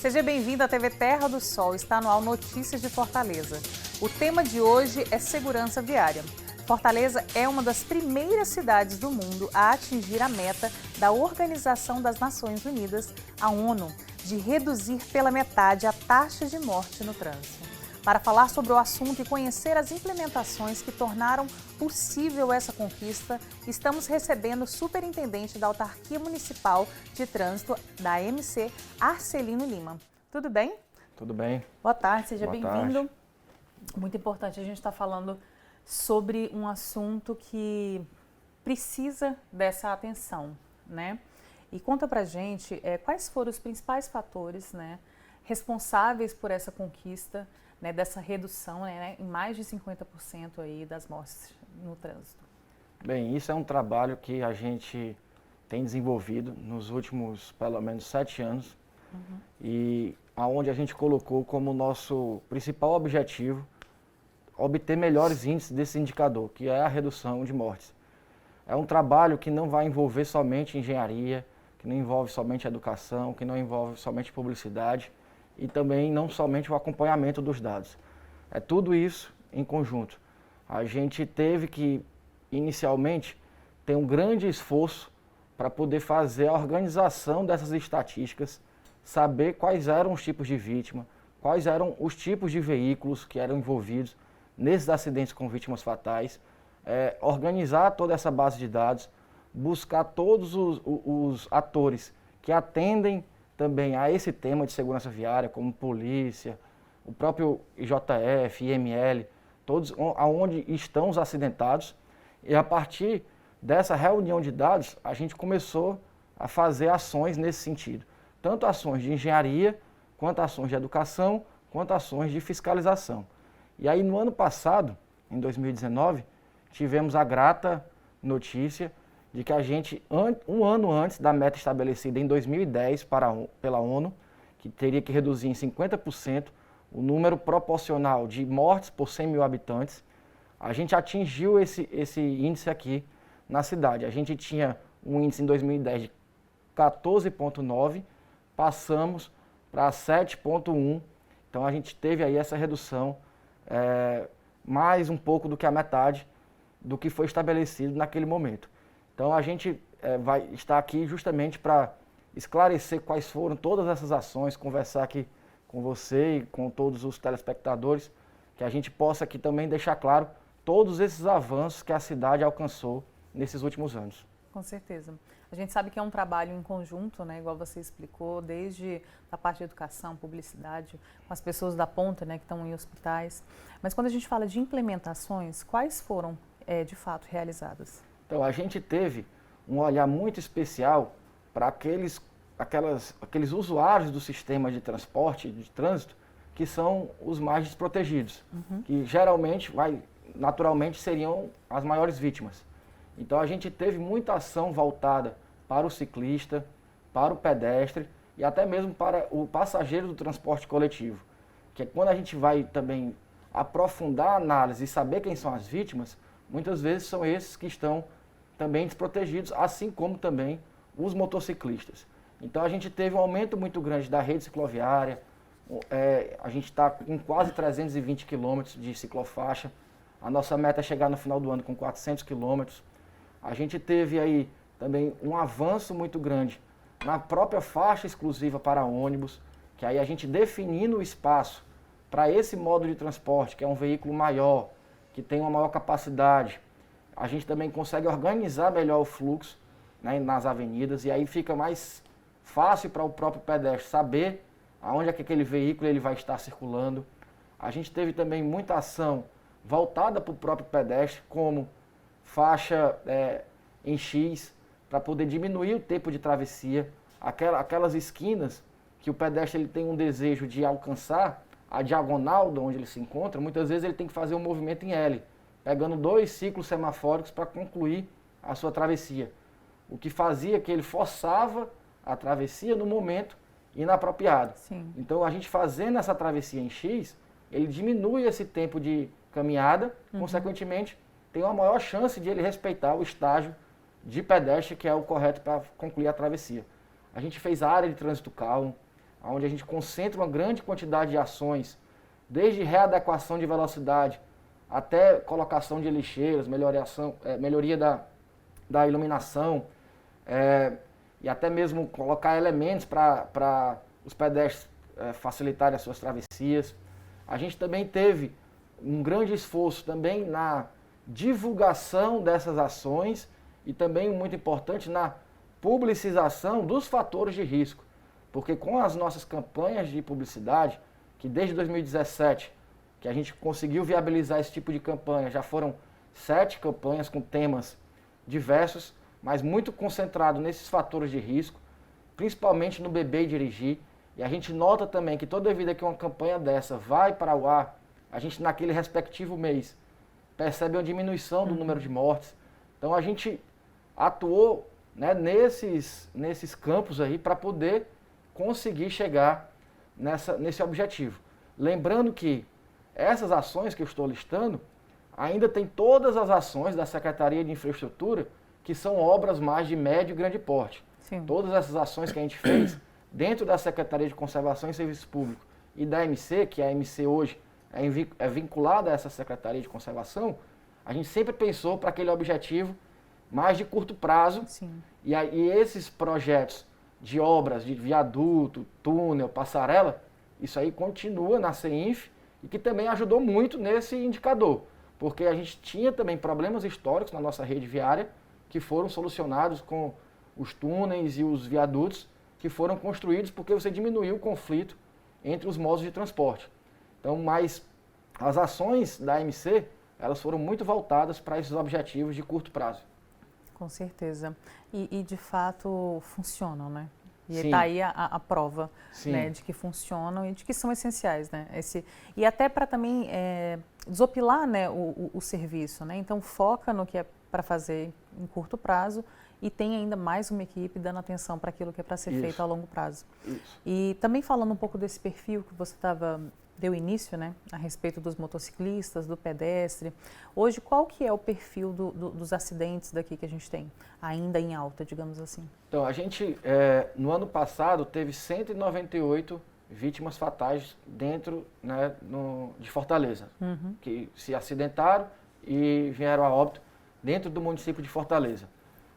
Seja bem-vindo à TV Terra do Sol, está no ar Notícias de Fortaleza. O tema de hoje é segurança viária. Fortaleza é uma das primeiras cidades do mundo a atingir a meta da Organização das Nações Unidas, a ONU, de reduzir pela metade a taxa de morte no trânsito. Para falar sobre o assunto e conhecer as implementações que tornaram possível essa conquista, estamos recebendo o superintendente da Autarquia Municipal de Trânsito da MC, Arcelino Lima. Tudo bem? Tudo bem. Boa tarde, seja Boa bem-vindo. tarde. Muito importante a gente estar falando sobre um assunto que precisa dessa atenção, né? E conta pra gente quais foram os principais fatores, né, responsáveis por essa conquista, né, dessa redução, né, em mais de 50% aí das mortes no trânsito. Bem, isso é um trabalho que a gente tem desenvolvido nos últimos, pelo menos, 7 anos, e aonde a gente colocou como nosso principal objetivo obter melhores índices desse indicador, que é a redução de mortes. É um trabalho que não vai envolver somente engenharia, que não envolve somente educação, que não envolve somente publicidade, e também não somente o acompanhamento dos dados. É tudo isso em conjunto. A gente teve que, inicialmente, ter um grande esforço para poder fazer a organização dessas estatísticas, saber quais eram os tipos de vítima, quais eram os tipos de veículos que eram envolvidos nesses acidentes com vítimas fatais, organizar toda essa base de dados, buscar todos os atores que atendem também a esse tema de segurança viária, como polícia, o próprio IJF, IML, todos aonde estão os acidentados. E a partir dessa reunião de dados, a gente começou a fazer ações nesse sentido. Tanto ações de engenharia, quanto ações de educação, quanto ações de fiscalização. E aí no ano passado, em 2019, tivemos a grata notícia de que a gente, um ano antes da meta estabelecida em 2010 pela ONU, que teria que reduzir em 50% o número proporcional de mortes por 100 mil habitantes, a gente atingiu esse índice aqui na cidade. A gente tinha um índice em 2010 de 14,9, passamos para 7,1, então a gente teve aí essa redução, mais um pouco do que a metade do que foi estabelecido naquele momento. Então a gente vai estar aqui justamente para esclarecer quais foram todas essas ações, conversar aqui com você e com todos os telespectadores, que a gente possa aqui também deixar claro todos esses avanços que a cidade alcançou nesses últimos anos. Com certeza. A gente sabe que é um trabalho em conjunto, né, igual você explicou, desde a parte de educação, publicidade, com as pessoas da ponta, né, que estão em hospitais. Mas quando a gente fala de implementações, quais foram, de fato, realizadas? Então, a gente teve um olhar muito especial para aqueles usuários do sistema de transporte, de trânsito, que são os mais desprotegidos, que geralmente, naturalmente, seriam as maiores vítimas. Então, a gente teve muita ação voltada para o ciclista, para o pedestre e até mesmo para o passageiro do transporte coletivo, que é quando a gente vai também aprofundar a análise e saber quem são as vítimas, muitas vezes são esses que estão também desprotegidos, assim como também os motociclistas. Então a gente teve um aumento muito grande da rede cicloviária, a gente está com quase 320 quilômetros de ciclofaixa, a nossa meta é chegar no final do ano com 400 quilômetros. A gente teve aí também um avanço muito grande na própria faixa exclusiva para ônibus, que aí a gente definindo o espaço para esse modo de transporte, que é um veículo maior, que tem uma maior capacidade, a gente também consegue organizar melhor o fluxo, né, nas avenidas, e aí fica mais fácil para o próprio pedestre saber aonde é que aquele veículo ele vai estar circulando. A gente teve também muita ação voltada para o próprio pedestre, como faixa em X, para poder diminuir o tempo de travessia, aquelas esquinas que o pedestre ele tem um desejo de alcançar a diagonal de onde ele se encontra, muitas vezes ele tem que fazer um movimento em L, pegando 2 ciclos semafóricos para concluir a sua travessia. O que fazia que ele forçava a travessia no momento inapropriado. Sim. Então a gente fazendo essa travessia em X, ele diminui esse tempo de caminhada, consequentemente tem uma maior chance de ele respeitar o estágio de pedestre que é o correto para concluir a travessia. A gente fez a área de trânsito calmo, onde a gente concentra uma grande quantidade de ações, desde readequação de velocidade até colocação de lixeiras, melhoria da iluminação, e até mesmo colocar elementos para os pedestres facilitarem as suas travessias. A gente também teve um grande esforço também na divulgação dessas ações e também, muito importante, na publicização dos fatores de risco. Porque com as nossas campanhas de publicidade, que desde 2017, que a gente conseguiu viabilizar esse tipo de campanha, já foram 7 campanhas com temas diversos, mas muito concentrado nesses fatores de risco, principalmente no beber e dirigir. E a gente nota também que toda vida que uma campanha dessa vai para o ar, a gente naquele respectivo mês percebe uma diminuição do número de mortes. Então a gente atuou, né, nesses campos aí para poder conseguir chegar nesse objetivo. Lembrando que essas ações que eu estou listando, ainda tem todas as ações da Secretaria de Infraestrutura, que são obras mais de médio e grande porte. Sim. Todas essas ações que a gente fez dentro da Secretaria de Conservação e Serviço Público e da MC, que a MC hoje é vinculada a essa Secretaria de Conservação, a gente sempre pensou para aquele objetivo mais de curto prazo. Sim. E esses projetos de obras de viaduto, túnel, passarela, isso aí continua na CEINF e que também ajudou muito nesse indicador, porque a gente tinha também problemas históricos na nossa rede viária que foram solucionados com os túneis e os viadutos que foram construídos porque você diminuiu o conflito entre os modos de transporte. Então, mas as ações da MC, elas foram muito voltadas para esses objetivos de curto prazo. Com certeza. E de fato funcionam, né? E está aí a prova, né, de que funcionam e de que são essenciais, né? E até para também desopilar, né, o serviço, né? Então foca no que é para fazer em curto prazo e tem ainda mais uma equipe dando atenção para aquilo que é para ser feito a longo prazo. Isso. E também falando um pouco desse perfil que você deu início, né, a respeito dos motociclistas, do pedestre. Hoje, qual que é o perfil dos acidentes daqui que a gente tem, ainda em alta, digamos assim? Então, a gente, no ano passado, teve 198 vítimas fatais dentro, né, de Fortaleza, que se acidentaram e vieram a óbito dentro do município de Fortaleza.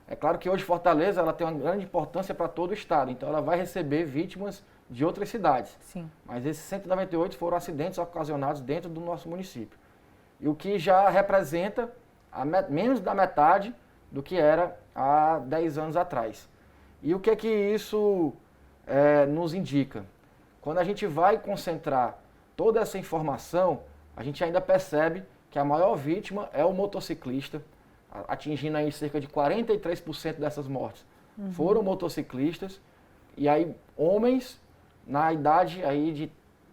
É claro que hoje Fortaleza ela tem uma grande importância para todo o estado, então ela vai receber vítimas de outras cidades. Sim. Mas esses 198 foram acidentes ocasionados dentro do nosso município. E o que já representa menos da metade do que era há 10 anos atrás. E o que é que isso nos indica? Quando a gente vai concentrar toda essa informação, a gente ainda percebe que a maior vítima é o motociclista, atingindo aí cerca de 43% dessas mortes. Foram motociclistas, e aí homens na idade aí de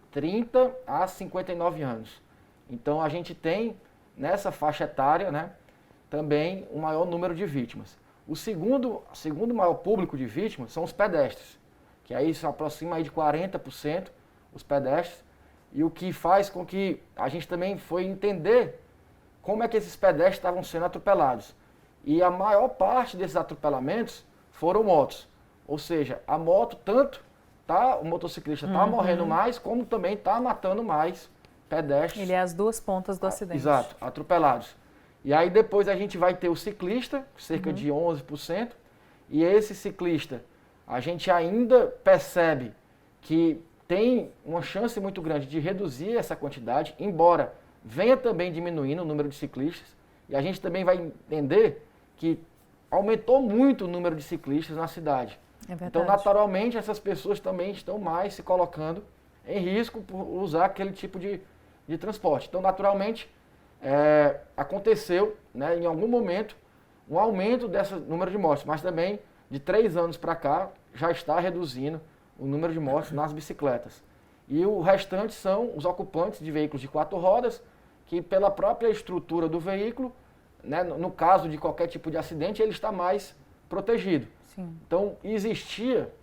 30 a 59 anos. Então a gente tem nessa faixa etária, né, também um maior número de vítimas. O segundo maior público de vítimas são os pedestres, que aí se aproxima aí de 40% os pedestres, e o que faz com que a gente também foi entender como é que esses pedestres estavam sendo atropelados. E a maior parte desses atropelamentos foram motos. Ou seja, a moto o motociclista está morrendo mais, como também está matando mais pedestres. Ele é as duas pontas do acidente. Exato, atropelados. E aí depois a gente vai ter o ciclista, cerca de 11%, e esse ciclista, a gente ainda percebe que tem uma chance muito grande de reduzir essa quantidade, embora venha também diminuindo o número de ciclistas, e a gente também vai entender que aumentou muito o número de ciclistas na cidade. Então, naturalmente, essas pessoas também estão mais se colocando em risco por usar aquele tipo de transporte. Então, naturalmente, aconteceu, né, em algum momento, um aumento desse número de mortes, mas também, de 3 anos para cá, já está reduzindo o número de mortes nas bicicletas. E o restante são os ocupantes de veículos de 4 rodas, que pela própria estrutura do veículo, né, no caso de qualquer tipo de acidente, ele está mais protegido. Sim. Então, existia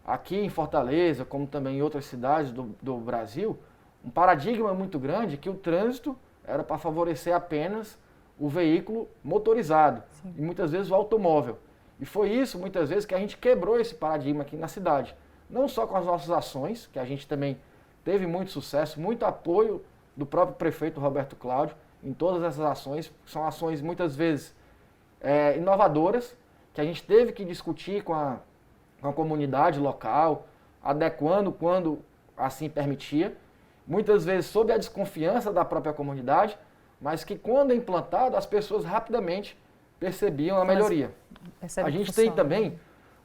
aqui em Fortaleza, como também em outras cidades do Brasil, um paradigma muito grande que o trânsito era para favorecer apenas o veículo motorizado, e muitas vezes o automóvel. E foi isso, muitas vezes, que a gente quebrou esse paradigma aqui na cidade. não só com as nossas ações, que a gente também teve muito sucesso, muito apoio do próprio prefeito Roberto Cláudio em todas essas ações, são ações muitas vezes inovadoras, que a gente teve que discutir com a comunidade local, adequando quando assim permitia, muitas vezes sob a desconfiança da própria comunidade, mas que quando implantado as pessoas rapidamente percebiam a melhoria. A gente tem também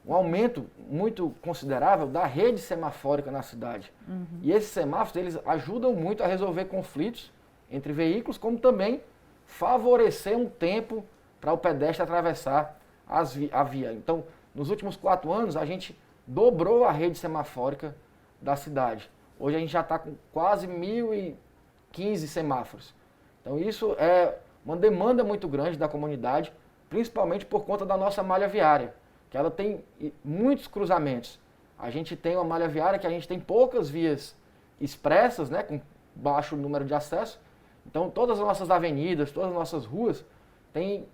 um aumento muito considerável da rede semafórica na cidade. E esses semáforos, eles ajudam muito a resolver conflitos entre veículos, como também favorecer um tempo para o pedestre atravessar a via. Então, nos últimos 4 anos, a gente dobrou a rede semafórica da cidade. Hoje a gente já está com quase 1.015 semáforos. Então, isso é uma demanda muito grande da comunidade, principalmente por conta da nossa malha viária, que ela tem muitos cruzamentos. A gente tem uma malha viária que a gente tem poucas vias expressas, né, com baixo número de acesso. Então, todas as nossas avenidas, todas as nossas ruas têm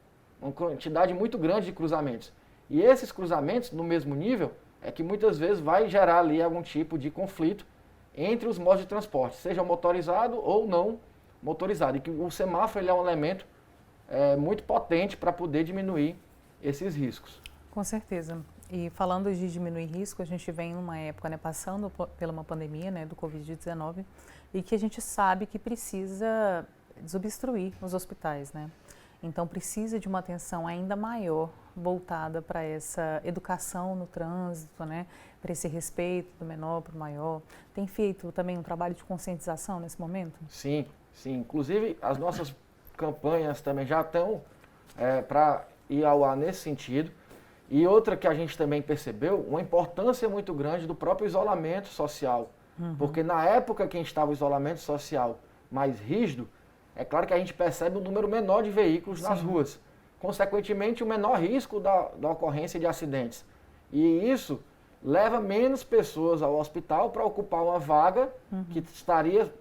uma quantidade muito grande de cruzamentos. E esses cruzamentos, no mesmo nível, é que muitas vezes vai gerar ali algum tipo de conflito entre os modos de transporte, seja motorizado ou não motorizado. E que o semáforo ele é um elemento muito potente para poder diminuir esses riscos. Com certeza. E falando de diminuir risco, a gente vem numa época, né, passando pela uma pandemia, né, do Covid-19, e que a gente sabe que precisa desobstruir os hospitais, né? Então precisa de uma atenção ainda maior voltada para essa educação no trânsito, né? Para esse respeito do menor para o maior. Tem feito também um trabalho de conscientização nesse momento? Sim, sim. Inclusive as nossas campanhas também já estão para ir ao ar nesse sentido. E outra que a gente também percebeu, uma importância muito grande do próprio isolamento social. Porque na época que a gente estava o isolamento social mais rígido, é claro que a gente percebe um número menor de veículos nas ruas. Consequentemente, o menor risco da ocorrência de acidentes. E isso leva menos pessoas ao hospital para ocupar uma vaga que estaria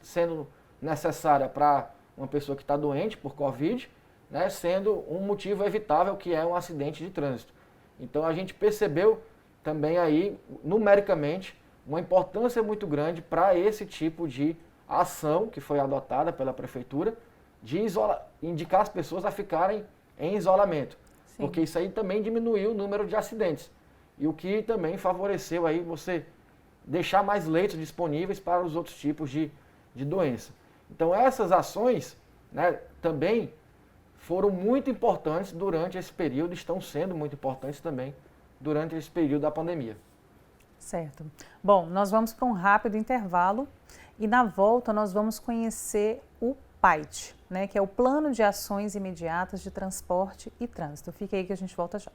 sendo necessária para uma pessoa que está doente por Covid, né, sendo um motivo evitável que é um acidente de trânsito. Então a gente percebeu também aí, numericamente, uma importância muito grande para esse tipo de ação que foi adotada pela prefeitura de indicar as pessoas a ficarem em isolamento. Sim. Porque isso aí também diminuiu o número de acidentes. E o que também favoreceu aí você deixar mais leitos disponíveis para os outros tipos de doença. Então essas ações, né, também foram muito importantes durante esse período, estão sendo muito importantes também durante esse período da pandemia. Certo. Bom, nós vamos para um rápido intervalo e na volta nós vamos conhecer o PAIT, né, que é o Plano de Ações Imediatas de Transporte e Trânsito. Fique aí que a gente volta já.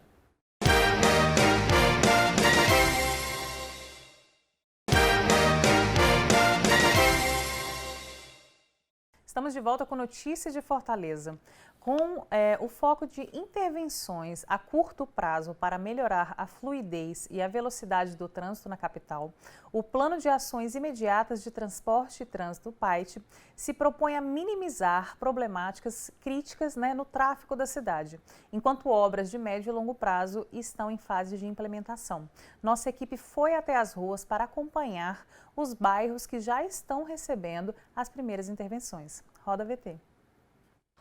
Estamos de volta com notícias de Fortaleza. Com o foco de intervenções a curto prazo para melhorar a fluidez e a velocidade do trânsito na capital, o Plano de Ações Imediatas de Transporte e Trânsito, PAIT, se propõe a minimizar problemáticas críticas, né, no tráfego da cidade, enquanto obras de médio e longo prazo estão em fase de implementação. Nossa equipe foi até as ruas para acompanhar os bairros que já estão recebendo as primeiras intervenções. Roda VT.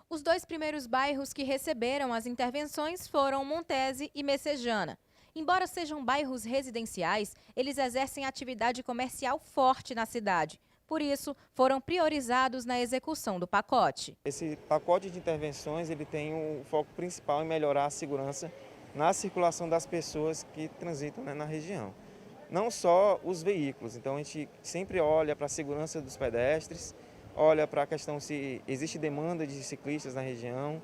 Os 2 primeiros bairros que receberam as intervenções foram Montese e Messejana. Embora sejam bairros residenciais, eles exercem atividade comercial forte na cidade. Por isso, foram priorizados na execução do pacote. Esse pacote de intervenções ele tem um foco principal em melhorar a segurança na circulação das pessoas que transitam, né, na região. Não só os veículos, então a gente sempre olha para a segurança dos pedestres, olha para a questão se existe demanda de ciclistas na região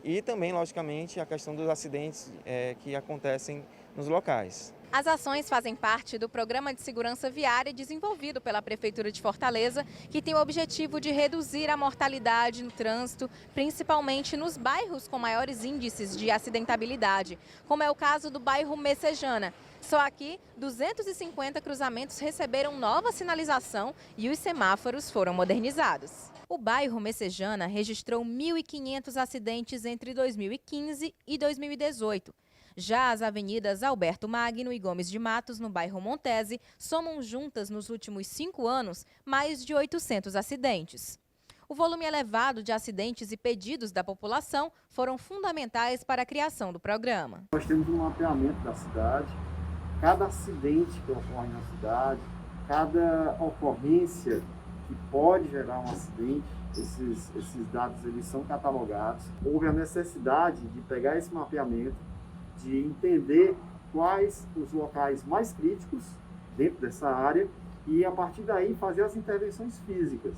e também, logicamente, a questão dos acidentes que acontecem nos locais. As ações fazem parte do Programa de Segurança Viária desenvolvido pela Prefeitura de Fortaleza, que tem o objetivo de reduzir a mortalidade no trânsito, principalmente nos bairros com maiores índices de acidentabilidade, como é o caso do bairro Messejana. Só aqui, 250 cruzamentos receberam nova sinalização e os semáforos foram modernizados. O bairro Messejana registrou 1.500 acidentes entre 2015 e 2018. Já as avenidas Alberto Magno e Gomes de Matos, no bairro Montese, somam juntas nos últimos 5 anos mais de 800 acidentes. O volume elevado de acidentes e pedidos da população foram fundamentais para a criação do programa. Nós temos um mapeamento da cidade, cada acidente que ocorre na cidade, cada ocorrência que pode gerar um acidente, esses dados eles são catalogados. Houve a necessidade de pegar esse mapeamento, de entender quais os locais mais críticos dentro dessa área e, a partir daí, fazer as intervenções físicas.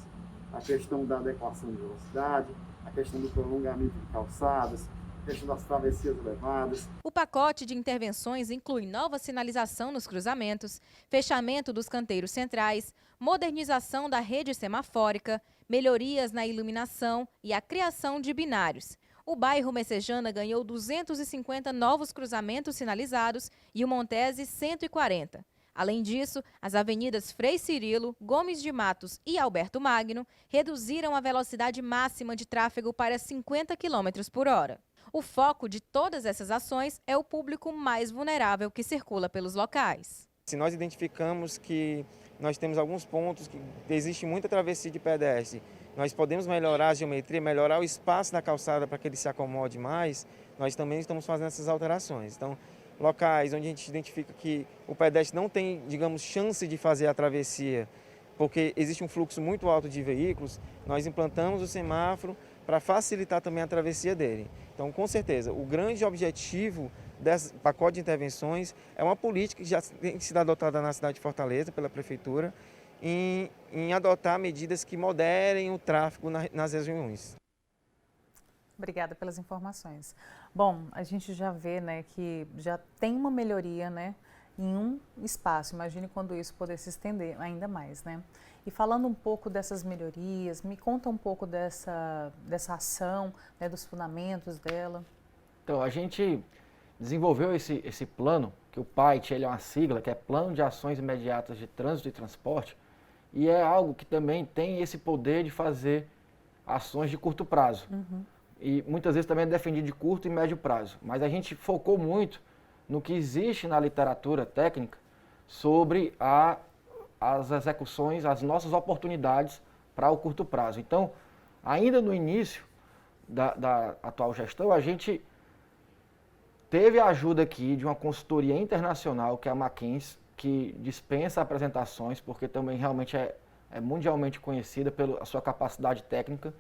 A questão da adequação de velocidade, a questão do prolongamento de calçadas, a questão das travessias elevadas. O pacote de intervenções inclui nova sinalização nos cruzamentos, fechamento dos canteiros centrais, modernização da rede semafórica, melhorias na iluminação e a criação de binários. O bairro Messejana ganhou 250 novos cruzamentos sinalizados e o Montese 140. Além disso, as avenidas Frei Cirilo, Gomes de Matos e Alberto Magno reduziram a velocidade máxima de tráfego para 50 km por hora. O foco de todas essas ações é o público mais vulnerável que circula pelos locais. Se nós identificamos que nós temos alguns pontos que existe muita travessia de pedestre, nós podemos melhorar a geometria, melhorar o espaço da calçada para que ele se acomode mais, nós também estamos fazendo essas alterações. Então, locais onde a gente identifica que o pedestre não tem, digamos, chance de fazer a travessia, porque existe um fluxo muito alto de veículos, nós implantamos o semáforo para facilitar também a travessia dele. Então, com certeza, o grande objetivo desse pacote de intervenções é uma política que já tem sido adotada na cidade de Fortaleza pela Prefeitura em adotar medidas que moderem o tráfego nas regiões. Obrigada pelas informações. Bom, a gente já vê, né, que já tem uma melhoria, né, em um espaço. Imagine quando isso poder se estender ainda mais, né? E falando um pouco dessas melhorias, me conta um pouco dessa ação, né, dos fundamentos dela. Então, a gente desenvolveu esse plano, que o PAIT ele é uma sigla, que é Plano de Ações Imediatas de Trânsito e Transporte, e é algo que também tem esse poder de fazer ações de curto prazo. E muitas vezes também é defendido de curto e médio prazo. Mas a gente focou muito no que existe na literatura técnica sobre as execuções, as nossas oportunidades para o curto prazo. Então, ainda no início da atual gestão, a gente teve a ajuda aqui de uma consultoria internacional, que é a McKinsey, que dispensa apresentações, porque também realmente é mundialmente conhecida pela sua capacidade técnica,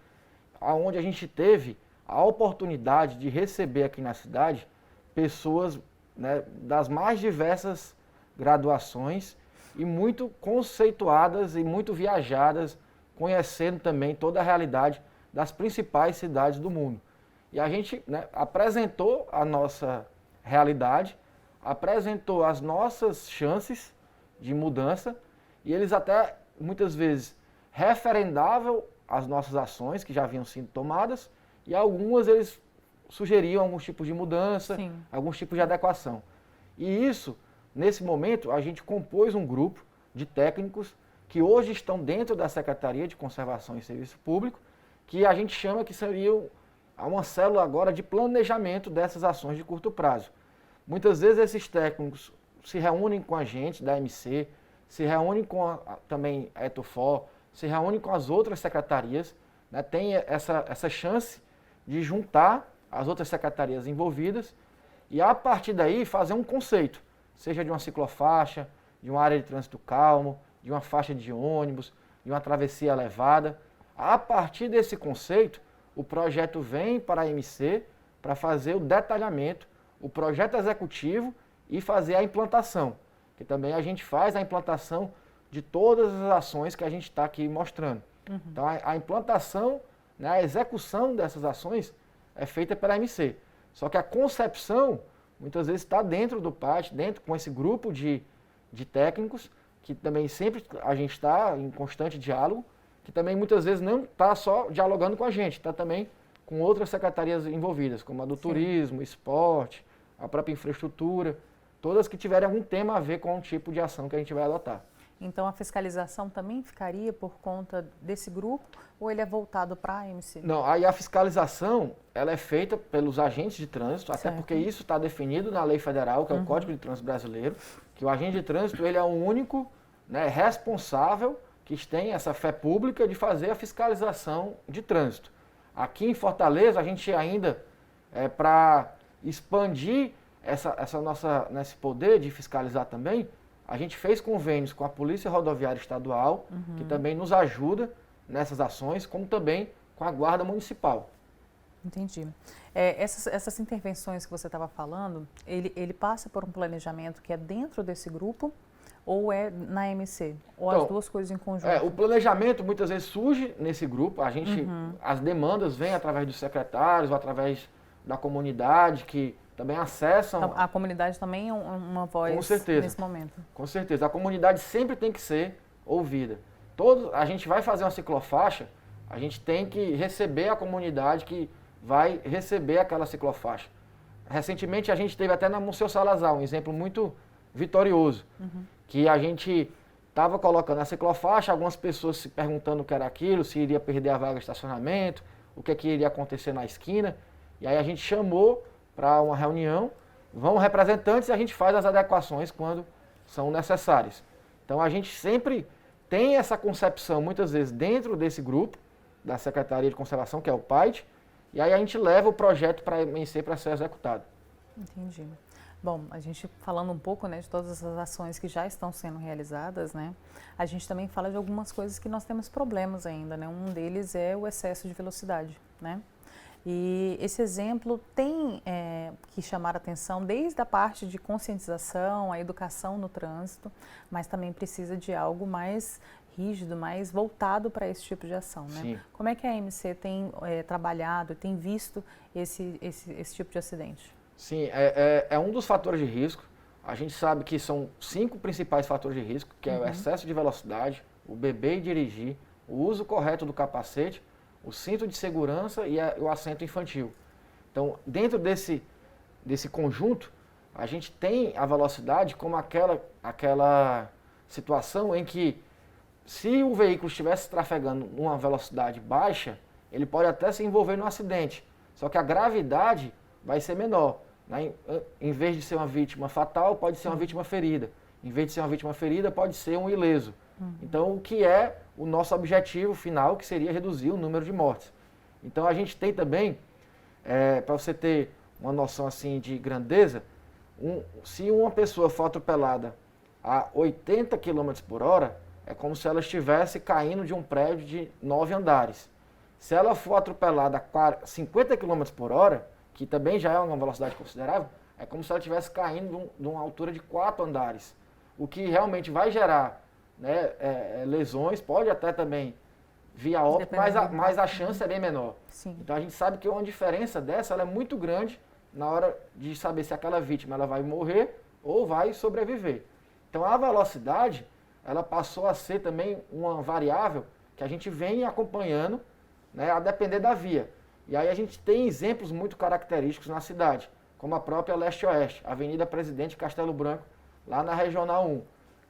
onde a gente teve a oportunidade de receber aqui na cidade pessoas, né, das mais diversas graduações e muito conceituadas e muito viajadas, conhecendo também toda a realidade das principais cidades do mundo. E a gente, né, apresentou a nossa realidade, apresentou as nossas chances de mudança e eles até, muitas vezes, referendavam as nossas ações que já haviam sido tomadas e algumas eles sugeriam alguns tipos de mudança, Sim. alguns tipos de adequação. E isso, nesse momento, a gente compôs um grupo de técnicos que hoje estão dentro da Secretaria de Conservação e Serviço Público, que a gente chama que seria uma célula agora de planejamento dessas ações de curto prazo. Muitas vezes esses técnicos se reúnem com a gente da MC, se reúnem com também a Etofor, se reúnem com as outras secretarias, né, tem essa chance de juntar as outras secretarias envolvidas e, a partir daí, fazer um conceito, seja de uma ciclofaixa, de uma área de trânsito calmo, de uma faixa de ônibus, de uma travessia elevada. A partir desse conceito, o projeto vem para a MC para fazer o detalhamento, o projeto executivo e fazer a implantação, que também a gente faz a implantação de todas as ações que a gente está aqui mostrando. Então, a implantação, né, a execução dessas ações é feita pela MC. Só que a concepção, muitas vezes, está dentro do PAIT, dentro com esse grupo de técnicos, que também sempre a gente está em constante diálogo, que também muitas vezes não está só dialogando com a gente, está também com outras secretarias envolvidas, como a do turismo, esporte, a própria infraestrutura, todas que tiverem algum tema a ver com o tipo de ação que a gente vai adotar. Então a fiscalização também ficaria por conta desse grupo ou ele é voltado para a AMC? Não, aí a fiscalização ela é feita pelos agentes de trânsito, até Certo. porque isso está definido na lei federal, que é o Código de Trânsito Brasileiro, que o agente de trânsito ele é o único, né, responsável que tem essa fé pública de fazer a fiscalização de trânsito. Aqui em Fortaleza, a gente ainda, para expandir esse poder de fiscalizar também, a gente fez convênios com a Polícia Rodoviária Estadual, que também nos ajuda nessas ações, como também com a Guarda Municipal. Entendi. Essas intervenções que você estava falando, ele passa por um planejamento que é dentro desse grupo ou é na AMC? Ou Então, as duas coisas em conjunto? O planejamento muitas vezes surge nesse grupo, as demandas vêm através dos secretários ou através da comunidade que também acessam. Então, a comunidade também é uma voz Com certeza. nesse momento? Com certeza. A comunidade sempre tem que ser ouvida. A gente vai fazer uma ciclofaixa, a gente tem que receber a comunidade que vai receber aquela ciclofaixa. Recentemente a gente teve até na Monsenhor Salazar um exemplo muito vitorioso, que a gente estava colocando a ciclofaixa, algumas pessoas se perguntando o que era aquilo, se iria perder a vaga de estacionamento, o que iria acontecer na esquina, e aí a gente chamou para uma reunião, vão representantes e a gente faz as adequações quando são necessárias. Então a gente sempre tem essa concepção, muitas vezes, dentro desse grupo, da Secretaria de Conservação, que é o PAIT, e aí a gente leva o projeto para a AMC para ser executado. Entendi. Bom, a gente falando um pouco, né, de todas essas ações que já estão sendo realizadas, né, a gente também fala de algumas coisas que nós temos problemas ainda, né, um deles é o excesso de velocidade, né. E esse exemplo tem que chamar a atenção desde a parte de conscientização, a educação no trânsito, mas também precisa de algo mais rígido, mais voltado para esse tipo de ação, né? Sim. Como é que a AMC tem trabalhado, tem visto esse tipo de acidente? Sim, é um dos fatores de risco. A gente sabe que são 5 principais fatores de risco, que é o excesso de velocidade, o beber e dirigir, o uso correto do capacete, o cinto de segurança e o assento infantil. Então, dentro desse conjunto, a gente tem a velocidade como aquela situação em que, se o veículo estivesse trafegando numa velocidade baixa, ele pode até se envolver no acidente, só que a gravidade vai ser menor. Né? Em vez de ser uma vítima fatal, pode ser uma vítima ferida. Em vez de ser uma vítima ferida, pode ser um ileso. Então, o que é o nosso objetivo final, que seria reduzir o número de mortes. Então, a gente tem também, para você ter uma noção assim de grandeza, se uma pessoa for atropelada a 80 km por hora, é como se ela estivesse caindo de um prédio de 9 andares. Se ela for atropelada a 50 km por hora, que também já é uma velocidade considerável, é como se ela estivesse caindo de uma altura de 4 andares. O que realmente vai gerar, né, lesões, pode até também via óbito, mas a chance é bem menor. Sim. Então a gente sabe que uma diferença dessa ela é muito grande na hora de saber se aquela vítima ela vai morrer ou vai sobreviver. Então a velocidade ela passou a ser também uma variável que a gente vem acompanhando, né, a depender da via. E aí a gente tem exemplos muito característicos na cidade, como a própria Leste-Oeste, Avenida Presidente Castelo Branco, lá na Regional 1,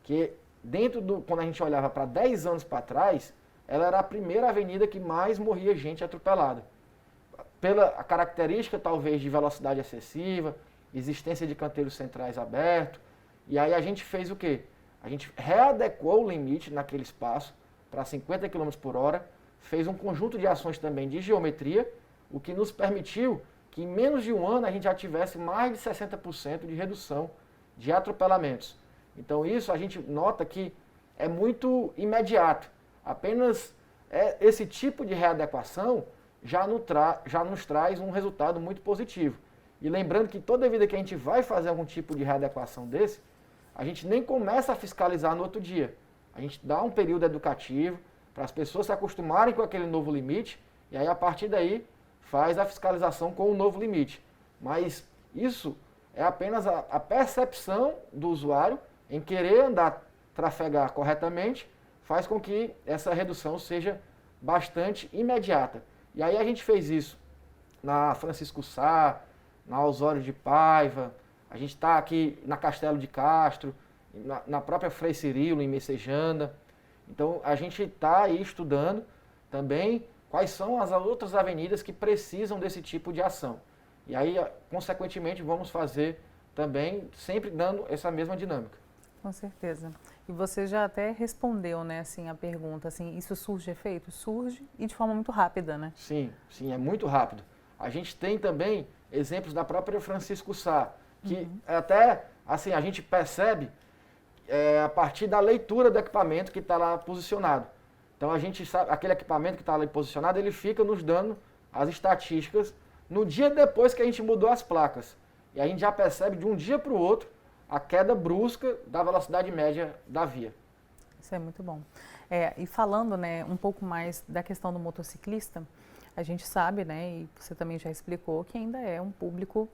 que quando a gente olhava para 10 anos para trás, ela era a primeira avenida que mais morria gente atropelada. Pela característica, talvez, de velocidade excessiva, existência de canteiros centrais abertos, e aí a gente fez o quê? A gente readequou o limite naquele espaço para 50 km por hora, fez um conjunto de ações também de geometria, o que nos permitiu que em menos de um ano a gente já tivesse mais de 60% de redução de atropelamentos. Então isso a gente nota que é muito imediato. Apenas esse tipo de readequação já nos traz um resultado muito positivo. E lembrando que toda vida que a gente vai fazer algum tipo de readequação desse, a gente nem começa a fiscalizar no outro dia. A gente dá um período educativo para as pessoas se acostumarem com aquele novo limite e aí a partir daí faz a fiscalização com o novo limite. Mas isso é apenas a percepção do usuário em querer trafegar corretamente, faz com que essa redução seja bastante imediata. E aí a gente fez isso na Francisco Sá, na Osório de Paiva, a gente está aqui na Castelo de Castro, na própria Frei Cirilo, em Messejana. Então, a gente está aí estudando também quais são as outras avenidas que precisam desse tipo de ação. E aí, consequentemente, vamos fazer também, sempre dando essa mesma dinâmica. Com certeza. E você já até respondeu, né, assim, a pergunta, assim, isso surge de efeito? Surge e de forma muito rápida, né? Sim, sim, é muito rápido. A gente tem também exemplos da própria Francisco Sá, que até, assim, a gente percebe a partir da leitura do equipamento que está lá posicionado. Então, a gente sabe, aquele equipamento que está lá posicionado, ele fica nos dando as estatísticas no dia depois que a gente mudou as placas. E a gente já percebe de um dia para o outro a queda brusca da velocidade média da via. Isso é muito bom. E falando, né, um pouco mais da questão do motociclista, a gente sabe, né, e você também já explicou, que ainda é um público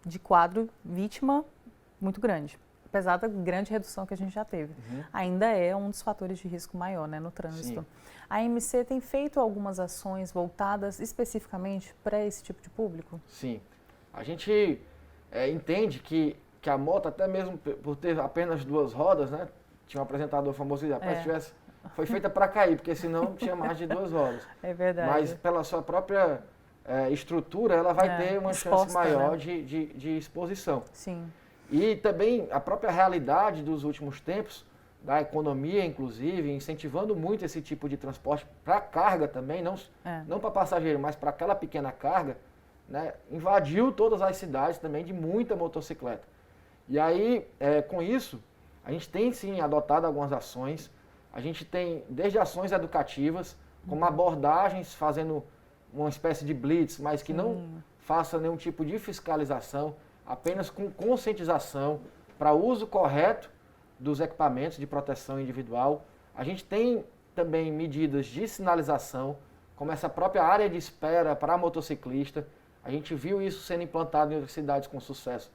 de quadro vítima muito grande. Apesar da grande redução que a gente já teve. Ainda é um dos fatores de risco maior, né, no trânsito. Sim. A MC tem feito algumas ações voltadas especificamente para esse tipo de público? Sim. A gente entende que a moto, até mesmo por ter apenas 2 rodas, né? Tinha um apresentador famoso que disse, foi feita para cair, porque senão tinha mais de 2 rodas. É verdade. Mas pela sua própria estrutura, ela vai ter uma chance maior, né, de exposição. Sim. E também a própria realidade dos últimos tempos, da economia inclusive, incentivando muito esse tipo de transporte para carga também, não para passageiro, mas para aquela pequena carga, né, invadiu todas as cidades também de muita motocicleta. E aí, com isso, a gente tem sim adotado algumas ações. A gente tem desde ações educativas, como abordagens, fazendo uma espécie de blitz, mas que não faça nenhum tipo de fiscalização, apenas com conscientização para uso correto dos equipamentos de proteção individual. A gente tem também medidas de sinalização, como essa própria área de espera para motociclista. A gente viu isso sendo implantado em outras cidades com sucesso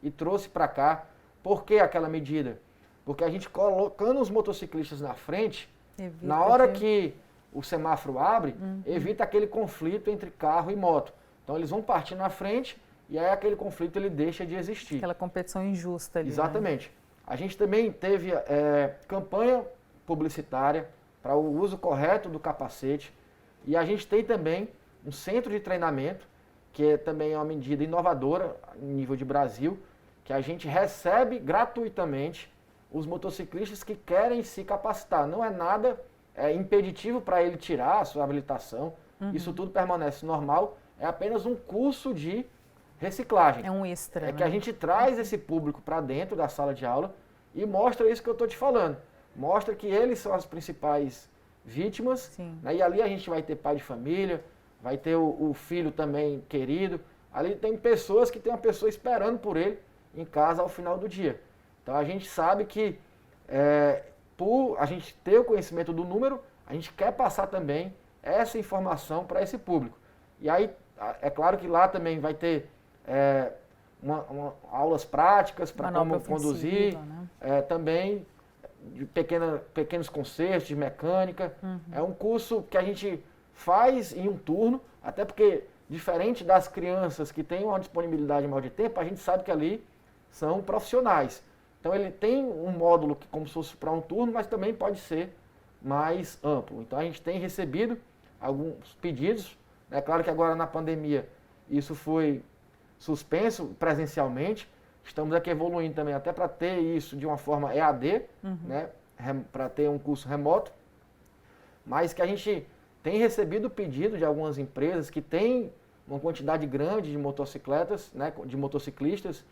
e trouxe para cá. Por que aquela medida? Porque a gente colocando os motociclistas na frente, na hora que o semáforo abre, evita aquele conflito entre carro e moto. Então eles vão partir na frente e aí aquele conflito ele deixa de existir. Aquela competição injusta ali. Exatamente. Né? A gente também teve campanha publicitária para o uso correto do capacete e a gente tem também um centro de treinamento, que também é uma medida inovadora em nível de Brasil, que a gente recebe gratuitamente os motociclistas que querem se capacitar. Não é nada impeditivo para ele tirar a sua habilitação, isso tudo permanece normal, é apenas um curso de reciclagem. É um extra. Que a gente traz esse público para dentro da sala de aula e mostra isso que eu estou te falando. Mostra que eles são as principais vítimas, né? E ali a gente vai ter pai de família, vai ter o filho também querido. Ali tem pessoas que tem uma pessoa esperando por ele em casa ao final do dia. Então a gente sabe que por a gente ter o conhecimento do número, a gente quer passar também essa informação para esse público. E aí é claro que lá também vai ter aulas práticas para como conduzir, né? Também de pequenos concertos de mecânica. É um curso que a gente faz em um turno, até porque, diferente das crianças que têm uma disponibilidade maior de tempo, a gente sabe que ali são profissionais. Então ele tem um módulo que como se fosse para um turno, mas também pode ser mais amplo. Então a gente tem recebido alguns pedidos. É claro que agora na pandemia isso foi suspenso presencialmente. Estamos aqui evoluindo também até para ter isso de uma forma EAD, né, para ter um curso remoto. Mas que a gente tem recebido pedido de algumas empresas que têm uma quantidade grande de motocicletas, né, de motociclistas,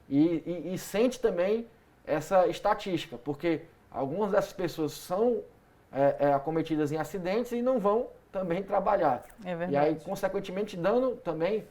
e sente também essa estatística, porque algumas dessas pessoas são acometidas em acidentes e não vão também trabalhar. É verdade. E aí, consequentemente, dando também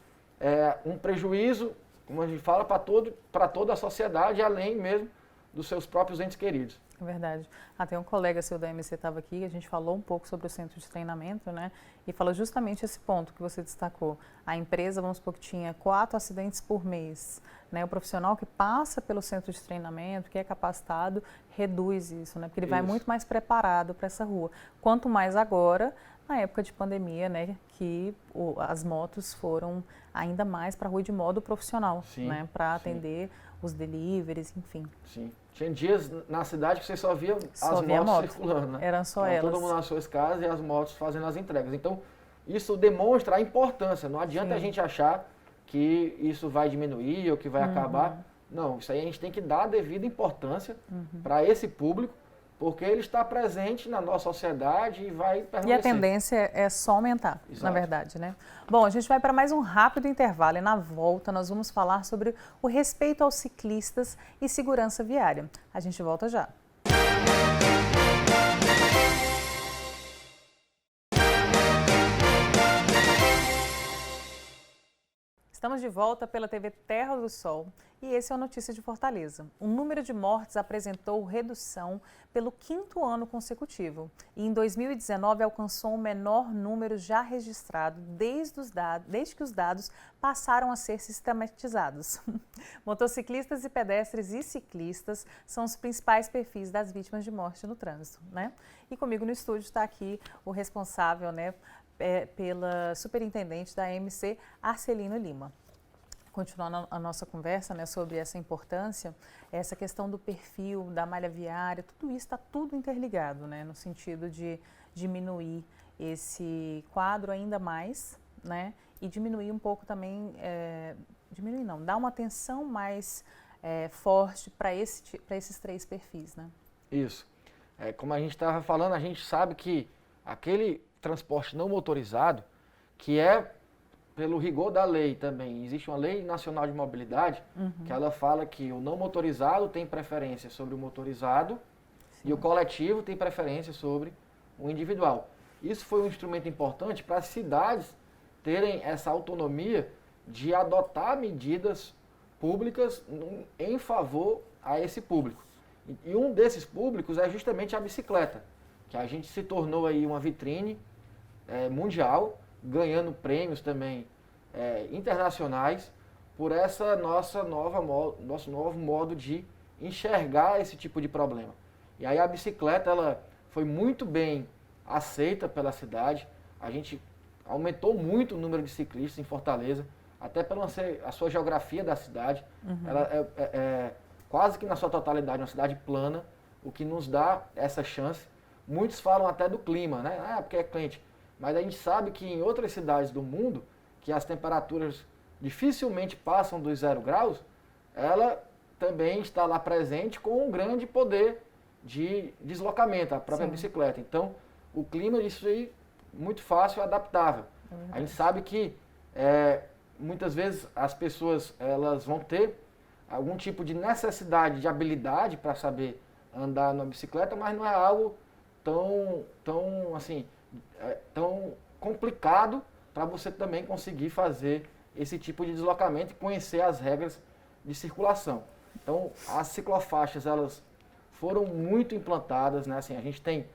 um prejuízo, como a gente fala, para toda a sociedade, além mesmo dos seus próprios entes queridos. É verdade. Até um colega seu da MC estava aqui, a gente falou um pouco sobre o centro de treinamento, né? E falou justamente esse ponto que você destacou. A empresa, vamos supor que tinha 4 acidentes por mês, né? O profissional que passa pelo centro de treinamento, que é capacitado, reduz isso, né? Porque ele vai muito mais preparado para essa rua. Quanto mais agora, na época de pandemia, né? Que as motos foram ainda mais para a rua de modo profissional, né? Para atender os deliveries, enfim. Sim. Tinha dias na cidade que você só via Só as via motos moto. circulando, né? Eram só Então, elas. todo mundo nas suas casas e as motos fazendo as entregas. Então, isso demonstra a importância. Não adianta a gente achar que isso vai diminuir ou que vai acabar. Não, isso aí a gente tem que dar a devida importância para esse público, porque ele está presente na nossa sociedade e vai permanecer. E a tendência é só aumentar, Exato. na verdade, né? Bom, a gente vai para mais um rápido intervalo e na volta nós vamos falar sobre o respeito aos ciclistas e segurança viária. A gente volta já. Estamos de volta pela TV Terra do Sol e esse é o Notícia de Fortaleza. O número de mortes apresentou redução pelo 5º ano consecutivo e em 2019 alcançou o menor número já registrado desde que os dados passaram a ser sistematizados. Motociclistas e pedestres e ciclistas são os principais perfis das vítimas de morte no trânsito, né? E comigo no estúdio está aqui o responsável, né, pela superintendente da AMC, Arcelino Lima. Continuando a nossa conversa, né, sobre essa importância, essa questão do perfil, da malha viária, tudo isso está tudo interligado, né, no sentido de diminuir esse quadro ainda mais, né, e diminuir um pouco também, diminuir não, dar uma atenção mais forte para esses 3 perfis, né? Isso. Como a gente estava falando, a gente sabe que aquele transporte não motorizado, que é pelo rigor da lei também. Existe uma lei nacional de mobilidade que ela fala que o não motorizado tem preferência sobre o motorizado e o coletivo tem preferência sobre o individual. Isso foi um instrumento importante para as cidades terem essa autonomia de adotar medidas públicas em favor a esse público. E um desses públicos é justamente a bicicleta, que a gente se tornou aí uma vitrine mundial, ganhando prêmios também internacionais por essa nosso novo modo de enxergar esse tipo de problema. E aí a bicicleta ela foi muito bem aceita pela cidade, a gente aumentou muito o número de ciclistas em Fortaleza, até pela a sua geografia da cidade, ela é quase que na sua totalidade uma cidade plana, o que nos dá essa chance. Muitos falam até do clima, né? Porque é quente. Mas a gente sabe que em outras cidades do mundo, que as temperaturas dificilmente passam dos 0 graus, ela também está lá presente com um grande poder de deslocamento, a própria bicicleta. Então, o clima, isso aí, muito fácil e adaptável. A gente sabe que muitas vezes as pessoas elas vão ter algum tipo de necessidade de habilidade para saber andar na bicicleta, mas não é algo tão complicado para você também conseguir fazer esse tipo de deslocamento e conhecer as regras de circulação. Então, as ciclofaixas, elas foram muito implantadas, né? Assim, a gente tem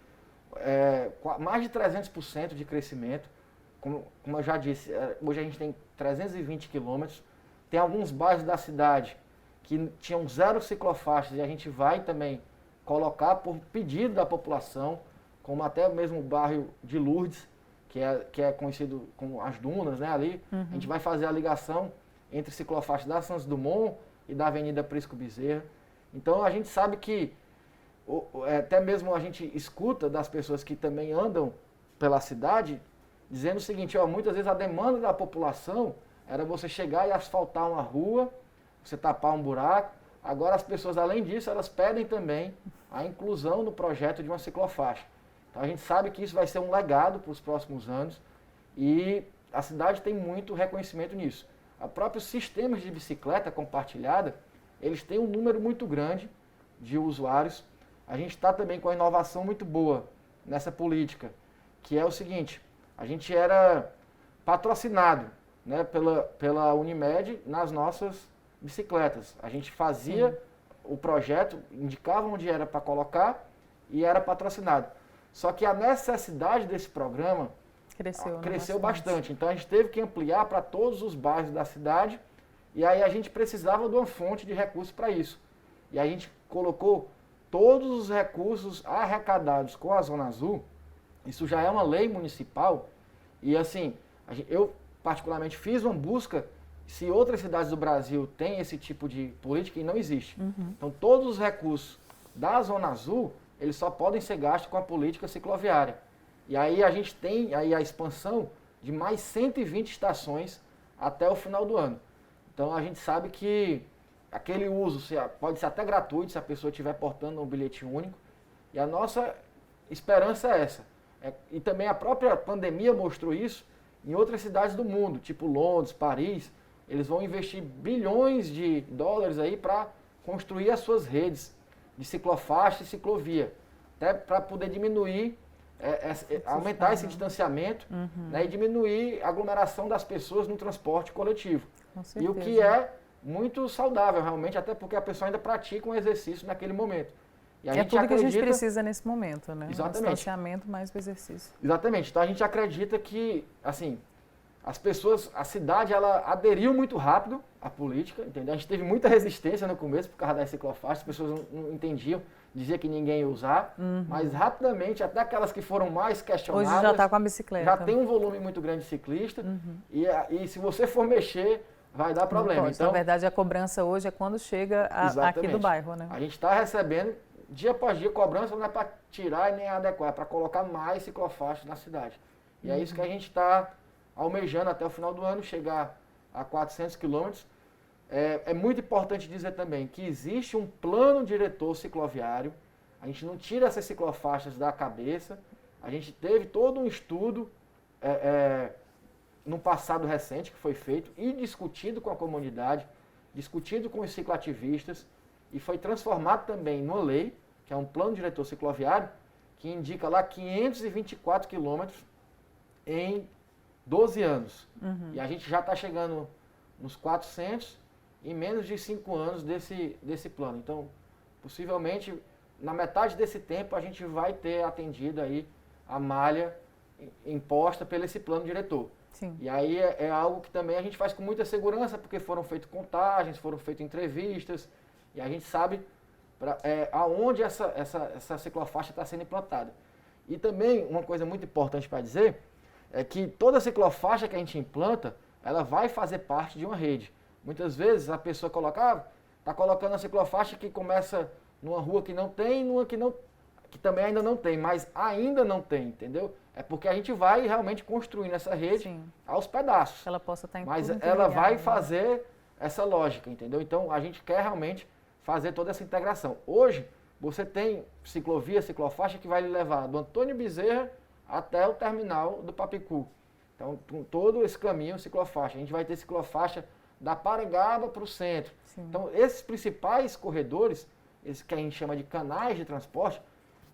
mais de 300% de crescimento, como eu já disse, hoje a gente tem 320 quilômetros, tem alguns bairros da cidade que tinham 0 ciclofaixas e a gente vai também colocar por pedido da população, como até mesmo o bairro de Lourdes, que é conhecido como as Dunas, né, ali. A gente vai fazer a ligação entre ciclofaixas da Santos Dumont e da Avenida Prisco Bezerra. Então a gente sabe que, até mesmo a gente escuta das pessoas que também andam pela cidade, dizendo o seguinte, muitas vezes a demanda da população era você chegar e asfaltar uma rua, você tapar um buraco. Agora as pessoas, além disso, elas pedem também a inclusão no projeto de uma ciclofaixa. Então a gente sabe que isso vai ser um legado para os próximos anos e a cidade tem muito reconhecimento nisso. Os próprios sistemas de bicicleta compartilhada, eles têm um número muito grande de usuários. A gente está também com uma inovação muito boa nessa política, que é o seguinte, a gente era patrocinado, né, pela Unimed nas nossas bicicletas. A gente fazia o projeto, indicava onde era para colocar e era patrocinado. Só que a necessidade desse programa cresceu bastante. Então a gente teve que ampliar para todos os bairros da cidade e aí a gente precisava de uma fonte de recursos para isso. E a gente colocou todos os recursos arrecadados com a Zona Azul, isso já é uma lei municipal, e assim, eu particularmente fiz uma busca se outras cidades do Brasil têm esse tipo de política, e não existe. Então, todos os recursos da Zona Azul, eles só podem ser gastos com a política cicloviária. E aí a gente tem aí a expansão de mais 120 estações até o final do ano. Então, a gente sabe que aquele uso pode ser até gratuito se a pessoa estiver portando um bilhete único. E a nossa esperança é essa. E também a própria pandemia mostrou isso em outras cidades do mundo, tipo Londres, Paris. Eles vão investir bilhões de dólares aí para construir as suas redes de ciclofaixa e ciclovia, até para poder diminuir, aumentar esse distanciamento, né, e diminuir a aglomeração das pessoas no transporte coletivo. E o que é muito saudável realmente, até porque a pessoa ainda pratica um exercício naquele momento. E é tudo que a gente precisa nesse momento, né? Exatamente. O distanciamento mais o exercício. Exatamente. Então a gente acredita que, assim, as pessoas, a cidade, ela aderiu muito rápido à política, entendeu? A gente teve muita resistência no começo por causa das ciclofaixas, as pessoas não entendiam, dizia que ninguém ia usar, mas rapidamente, até aquelas que foram mais questionadas... Hoje já está com a bicicleta. Já tem um volume muito grande de ciclista, e se você for mexer, vai dar problema. Então, na verdade, a cobrança hoje é quando chega aqui do bairro, né? A gente está recebendo, dia após dia, cobrança não é para tirar e nem adequar, é para colocar mais ciclofaixas na cidade. E é isso que a gente está almejando até o final do ano, chegar a 400 quilômetros. É muito importante dizer também que existe um plano diretor cicloviário, a gente não tira essas ciclofaixas da cabeça, a gente teve todo um estudo no passado recente que foi feito e discutido com a comunidade, discutido com os cicloativistas, e foi transformado também numa lei, que é um plano diretor cicloviário, que indica lá 524 quilômetros em 12 anos. E a gente já está chegando nos 400 em menos de 5 anos desse plano. Então, possivelmente, na metade desse tempo, a gente vai ter atendido aí a malha imposta pelo esse plano diretor. Sim. E aí é algo que também a gente faz com muita segurança, porque foram feitas contagens, foram feitas entrevistas, e a gente sabe aonde essa ciclofaixa está sendo implantada. E também, uma coisa muito importante para dizer, é que toda ciclofaixa que a gente implanta, ela vai fazer parte de uma rede. Muitas vezes a pessoa está colocando a ciclofaixa que começa numa rua que não tem, numa que também ainda não tem, mas ainda não tem, entendeu? É porque a gente vai realmente construindo essa rede aos pedaços. Ela possa estar mas ela vai fazer essa lógica, entendeu? Então a gente quer realmente fazer toda essa integração. Hoje, você tem ciclovia, ciclofaixa que vai lhe levar do Antônio Bezerra até o terminal do Papicu. Então, com todo esse caminho, ciclofaixa. A gente vai ter ciclofaixa da Parangaba para o centro. Então, esses principais corredores, esses que a gente chama de canais de transporte,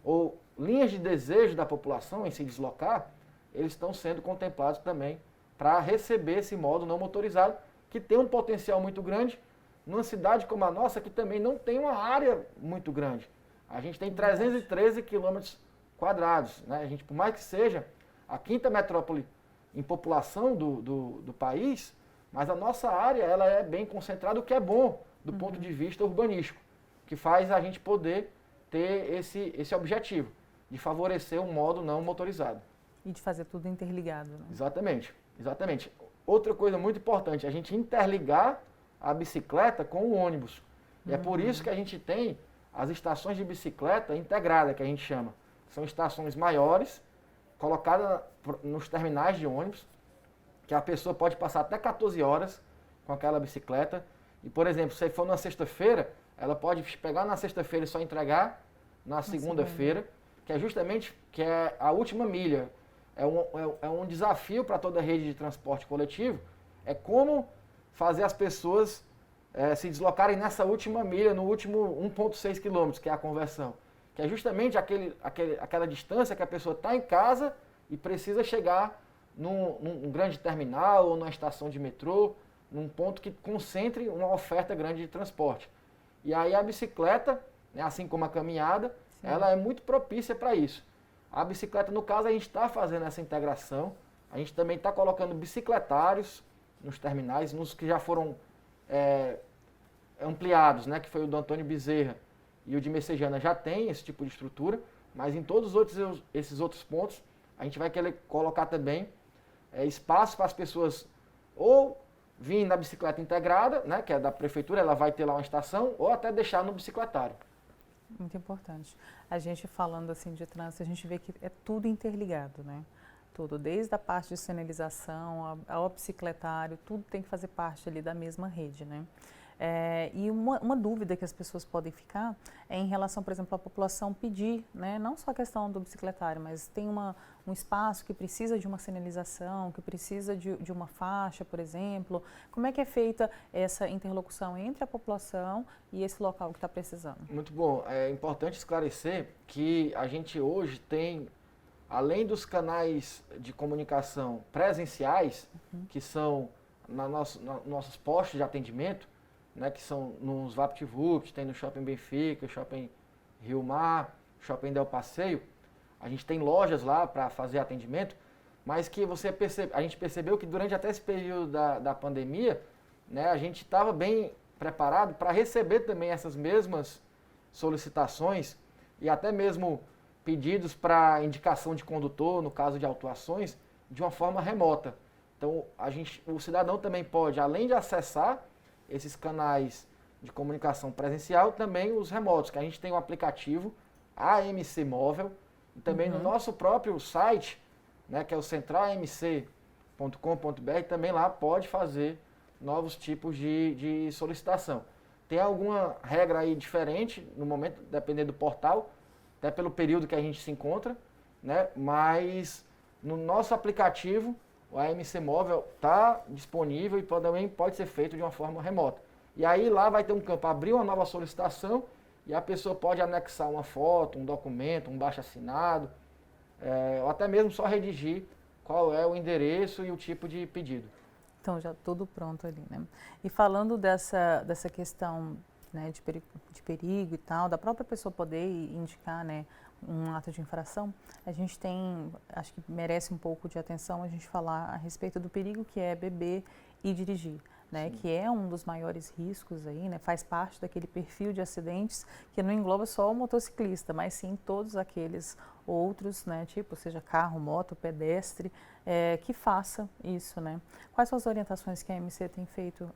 ou linhas de desejo da população em se deslocar, eles estão sendo contemplados também para receber esse modo não motorizado, que tem um potencial muito grande, numa cidade como a nossa, que também não tem uma área muito grande. A gente tem 313 quilômetros quadrados, né? A gente, por mais que seja a quinta metrópole em população do país, mas a nossa área ela é bem concentrada, o que é bom do ponto de vista urbanístico, que faz a gente poder ter esse objetivo, de favorecer um modo não motorizado. E de fazer tudo interligado. Né? Exatamente, exatamente. Outra coisa muito importante, a gente interligar a bicicleta com o ônibus. E é por isso que a gente tem as estações de bicicleta integrada, que a gente chama. São estações maiores, colocadas nos terminais de ônibus, que a pessoa pode passar até 14 horas com aquela bicicleta. E, por exemplo, se for na sexta-feira, ela pode pegar na sexta-feira e só entregar na segunda-feira, que é justamente a última milha. É um desafio para toda a rede de transporte coletivo, é como fazer as pessoas se deslocarem nessa última milha, no último 1,6 quilômetros, que é a conversão. Que é justamente aquela distância que a pessoa está em casa e precisa chegar num grande terminal ou numa estação de metrô, num ponto que concentre uma oferta grande de transporte. E aí a bicicleta, né, assim como a caminhada, ela é muito propícia para isso. A bicicleta, no caso, a gente está fazendo essa integração, a gente também está colocando bicicletários nos terminais, nos que já foram ampliados, né, que foi o do Antônio Bezerra e o de Messejana já tem esse tipo de estrutura, mas em todos esses outros pontos, a gente vai querer colocar também espaço para as pessoas ou vir na bicicleta integrada, né, que é da prefeitura, ela vai ter lá uma estação, ou até deixar no bicicletário. Muito importante. A gente falando assim de trânsito, a gente vê que é tudo interligado, né? Tudo, desde a parte de sinalização ao bicicletário, tudo tem que fazer parte ali da mesma rede, né? E uma dúvida que as pessoas podem ficar é em relação, por exemplo, à população pedir, né, não só a questão do bicicletário, mas tem um espaço que precisa de uma sinalização, que precisa de uma faixa, por exemplo. Como é que é feita essa interlocução entre a população e esse local que está precisando? Muito bom. É importante esclarecer que a gente hoje tem, além dos canais de comunicação presenciais, que são nossos postos de atendimento, né, que são nos VaptVupt, tem no Shopping Benfica, Shopping Rio Mar, Shopping Del Passeio. A gente tem lojas lá para fazer atendimento, mas que a gente percebeu que durante até esse período da pandemia, né, a gente estava bem preparado para receber também essas mesmas solicitações e até mesmo pedidos para indicação de condutor, no caso de autuações, de uma forma remota. Então, o cidadão também pode, além de acessar esses canais de comunicação presencial, também os remotos, que a gente tem o aplicativo AMC Móvel, e também no nosso próprio site, né, que é o centralamc.com.br, também lá pode fazer novos tipos de solicitação. Tem alguma regra aí diferente no momento, dependendo do portal, até pelo período que a gente se encontra, né, mas no nosso aplicativo o AMC Móvel está disponível e também pode ser feito de uma forma remota. E aí lá vai ter um campo, abrir uma nova solicitação e a pessoa pode anexar uma foto, um documento, um baixo-assinado, ou até mesmo só redigir qual é o endereço e o tipo de pedido. Então já tudo pronto ali, né? E falando dessa questão, né, de perigo e tal, da própria pessoa poder indicar, né, um ato de infração, a gente tem, acho que merece um pouco de atenção a gente falar a respeito do perigo que é beber e dirigir, né, que é um dos maiores riscos aí, né, faz parte daquele perfil de acidentes que não engloba só o motociclista, mas sim todos aqueles outros, né, tipo, seja carro, moto, pedestre, que faça isso, né. Quais são as orientações que a AMC tem feito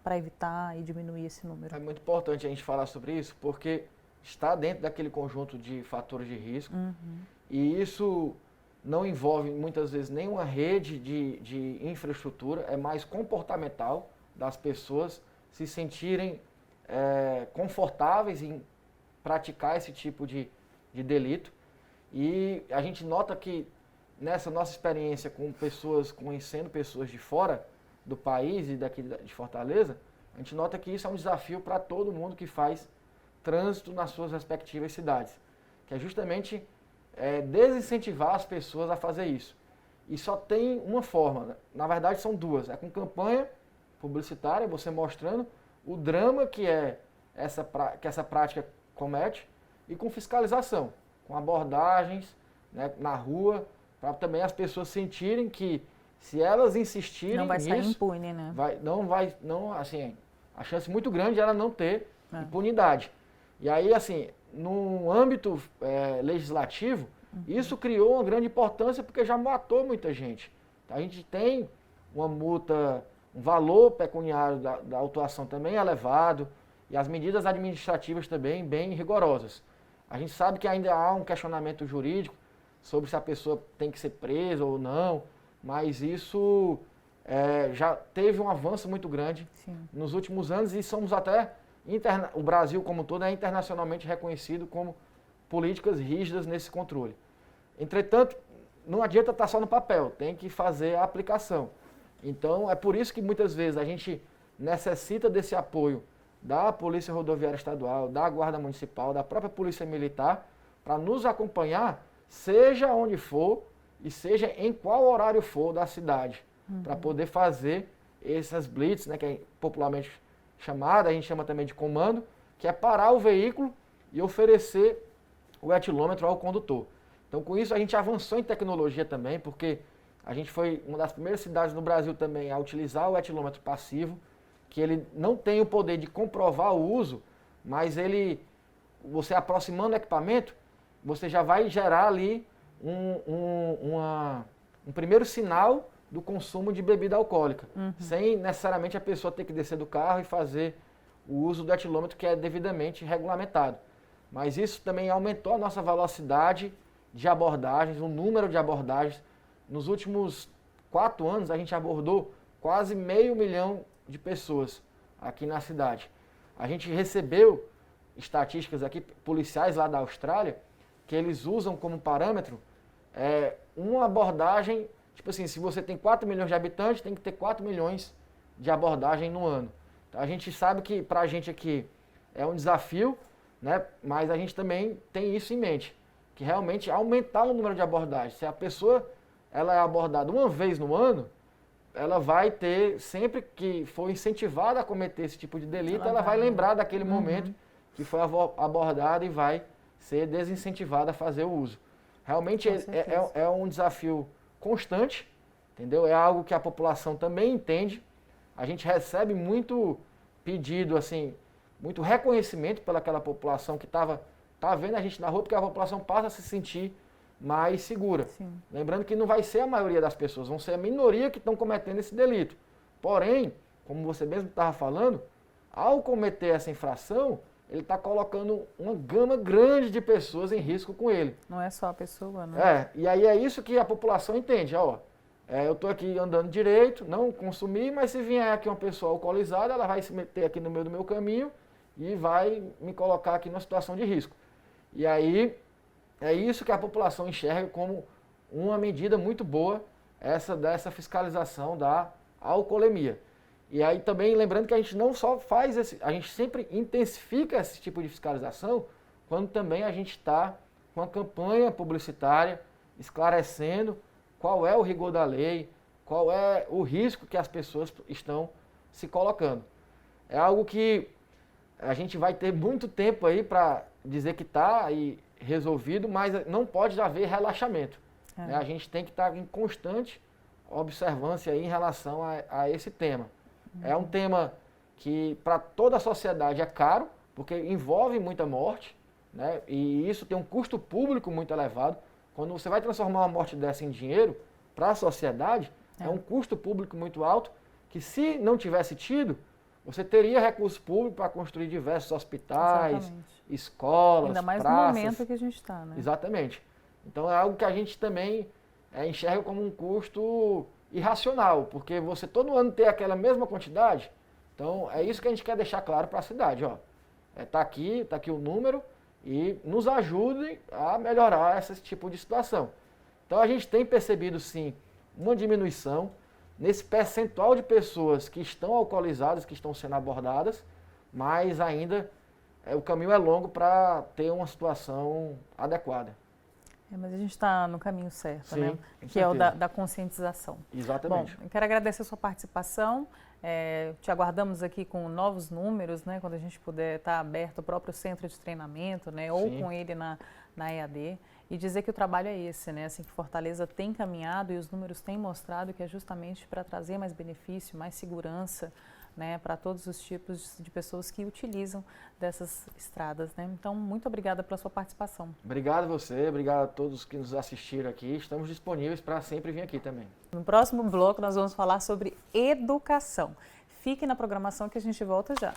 para evitar e diminuir esse número? É muito importante a gente falar sobre isso, porque está dentro daquele conjunto de fatores de risco, e isso não envolve muitas vezes nenhuma rede de infraestrutura, é mais comportamental das pessoas se sentirem confortáveis em praticar esse tipo de delito. E a gente nota que nessa nossa experiência com pessoas, conhecendo pessoas de fora do país e daqui de Fortaleza, a gente nota que isso é um desafio para todo mundo que faz trânsito nas suas respectivas cidades, que é justamente desincentivar as pessoas a fazer isso. E só tem uma forma, né? Na verdade são duas, é com campanha publicitária, você mostrando o drama que essa prática comete, e com fiscalização, com abordagens, né, na rua, para também as pessoas sentirem que se elas insistirem não vai sair nisso, impune, né? Assim, a chance muito grande é ela não ter impunidade. E aí, assim, no âmbito legislativo, isso criou uma grande importância porque já matou muita gente. A gente tem uma multa, um valor pecuniário da autuação também elevado e as medidas administrativas também bem rigorosas. A gente sabe que ainda há um questionamento jurídico sobre se a pessoa tem que ser presa ou não, mas isso já teve um avanço muito grande nos últimos anos e somos até, o Brasil como um todo é internacionalmente reconhecido como políticas rígidas nesse controle. Entretanto, não adianta estar só no papel, tem que fazer a aplicação. Então, é por isso que muitas vezes a gente necessita desse apoio da Polícia Rodoviária Estadual, da Guarda Municipal, da própria Polícia Militar, para nos acompanhar, seja onde for e seja em qual horário for da cidade, para poder fazer essas blitz, né, que é popularmente chamada, a gente chama também de comando, que é parar o veículo e oferecer o etilômetro ao condutor. Então, com isso, a gente avançou em tecnologia também, porque a gente foi uma das primeiras cidades no Brasil também a utilizar o etilômetro passivo, que ele não tem o poder de comprovar o uso, mas você aproximando o equipamento, você já vai gerar ali um primeiro sinal do consumo de bebida alcoólica, sem necessariamente a pessoa ter que descer do carro e fazer o uso do etilômetro, que é devidamente regulamentado. Mas isso também aumentou a nossa velocidade de abordagens, o número de abordagens. Nos últimos 4 anos, a gente abordou quase 500 mil de pessoas aqui na cidade. A gente recebeu estatísticas aqui, policiais lá da Austrália, que eles usam como parâmetro uma abordagem, tipo assim, se você tem 4 milhões de habitantes, tem que ter 4 milhões de abordagem no ano. Então, a gente sabe que para a gente aqui é um desafio, né? Mas a gente também tem isso em mente, que realmente aumentar o número de abordagens. Se a pessoa ela é abordada uma vez no ano, ela vai ter, sempre que for incentivada a cometer esse tipo de delito, ela vai lembrar daquele momento que foi abordada e vai ser desincentivada a fazer o uso. Realmente é um desafio constante, entendeu? É algo que a população também entende. A gente recebe muito pedido, assim, muito reconhecimento pelaquela população que tá vendo a gente na rua, porque a população passa a se sentir mais segura. Sim. Lembrando que não vai ser a maioria das pessoas, vão ser a minoria que estão cometendo esse delito. Porém, como você mesmo estava falando, ao cometer essa infração, ele está colocando uma gama grande de pessoas em risco com ele. Não é só a pessoa, né? E aí é isso que a população entende. Ó, eu estou aqui andando direito, não consumi, mas se vier aqui uma pessoa alcoolizada, ela vai se meter aqui no meio do meu caminho e vai me colocar aqui numa situação de risco. E aí é isso que a população enxerga como uma medida muito boa, dessa fiscalização da alcoolemia. E aí também lembrando que a gente não só faz a gente sempre intensifica esse tipo de fiscalização quando também a gente está com a campanha publicitária esclarecendo qual é o rigor da lei, qual é o risco que as pessoas estão se colocando. É algo que a gente vai ter muito tempo aí para dizer que está aí resolvido, mas não pode haver relaxamento. Né? A gente tem que estar em constante observância aí em relação a esse tema. É um tema que para toda a sociedade é caro, porque envolve muita morte, né? E isso tem um custo público muito elevado. Quando você vai transformar uma morte dessa em dinheiro, para a sociedade, é um custo público muito alto, que se não tivesse tido, você teria recurso público para construir diversos hospitais, escolas, ainda mais praças. no momento que a gente está, né? Exatamente. Então é algo que a gente também enxerga como um custo irracional, porque você todo ano ter aquela mesma quantidade, então é isso que a gente quer deixar claro para a cidade, ó. Tá aqui o número e nos ajudem a melhorar esse tipo de situação. Então a gente tem percebido sim uma diminuição nesse percentual de pessoas que estão alcoolizadas, que estão sendo abordadas, mas ainda o caminho é longo para ter uma situação adequada. Mas a gente está no caminho certo, sim, né? Que é o da conscientização. Exatamente. Bom, eu quero agradecer a sua participação. Te aguardamos aqui com novos números, né? Quando a gente puder estar aberto o próprio centro de treinamento, né? Ou com ele na EAD. E dizer que o trabalho é esse, né? Assim, que Fortaleza tem caminhado e os números têm mostrado que é justamente para trazer mais benefício, mais segurança, né, para todos os tipos de pessoas que utilizam dessas estradas, né? Então, muito obrigada pela sua participação. Obrigado a você, obrigado a todos que nos assistiram aqui. Estamos disponíveis para sempre vir aqui também. No próximo bloco, nós vamos falar sobre educação. Fique na programação que a gente volta já.